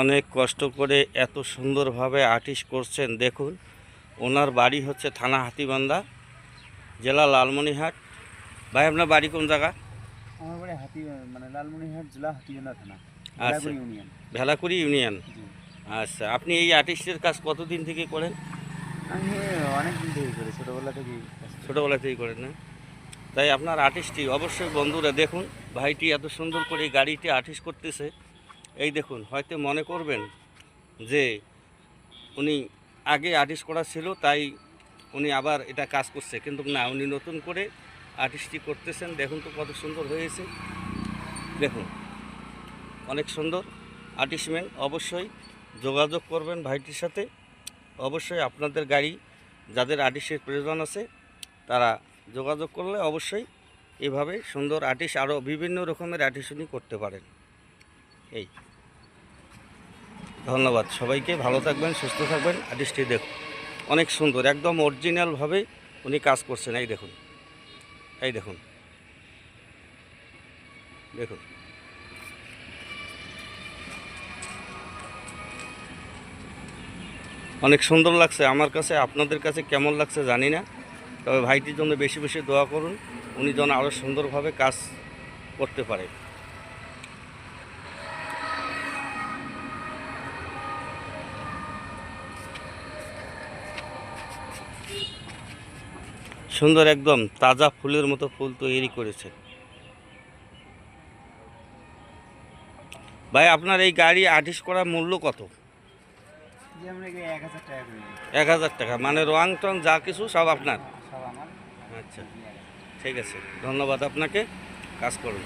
অনেক কষ্ট করে এত সুন্দরভাবে আর্টিস্ট করছেন। দেখুন, ওনার বাড়ি হচ্ছে থানা হাতীবান্ধা, জেলা লালমনিরহাট। ভাই, আপনার বাড়ি কোন জায়গা? আমার বাড়ি লালমনিরহাট জেলা হাতীবান্ধা থানা, আচ্ছা, ভেলাকুড়ি ইউনিয়ন। ভেলাকুড়ি ইউনিয়ন। জি। আচ্ছা, আপনি এই আর্টিস্টের কাজ কতদিন থেকে করেন? আমি অনেক দিন থেকেই করি, ছোটোবেলা থেকেই কাজ করি। ছোটোবেলা থেকেই করেন না? তাই আপনার আর্টিস্টটি অবশ্যই বন্ধুরা দেখুন, ভাইটি এত সুন্দর করে গাড়িটি আর্টিস্ট করতেছে। এই দেখুন, হয়তো মনে করবেন যে উনি আগে আর্টিস্ট করা ছিল, তাই উনি আবার এটা কাজ করছে, কিন্তু না, উনি নতুন করে আর্টিস্টটি করতেছেন। দেখুন তো কত সুন্দর হয়েছে। দেখুন, অনেক সুন্দর আর্টিস্টম্যান। অবশ্যই যোগাযোগ করবেন ভাইটির সাথে। অবশ্যই আপনাদের গাড়ি যাদের আর্টিস্টের প্রয়োজন আছে তারা যোগাযোগ করলে অবশ্যই এভাবে সুন্দর আর্টিস্ট আরও বিভিন্ন রকমের আর্টিস্ট উনি করতে পারেন। এই ধন্যবাদ সবাইকে, ভালো থাকবেন, সুস্থ থাকবেন। আর্টিস্টটি দেখুন অনেক সুন্দর, একদম অরিজিনালভাবে উনি কাজ করছেন। এই দেখুন, এই দেখুন, দেখুন অনেক সুন্দর লাগছে আমার কাছে। আপনাদের কাছে কেমন লাগছে জানি না, তবে ভাইটির জন্য বেশি বেশি দোয়া করুন, উনি যেন আরও সুন্দরভাবে কাজ করতে পারে। সুন্দর, একদম তাজা ফুলের মতো ফুল তৈরি করেছে ভাই। আপনার এই গাড়ি আর্টিস্ট করার মূল্য কত? জি, আমরা 1000 টাকা করে নিই। 1000 টাকা, মানে রং টং যা কিছু সব আপনার? সব আমার। আচ্ছা, ঠিক আছে, ধন্যবাদ আপনাকে, কাজ করুন।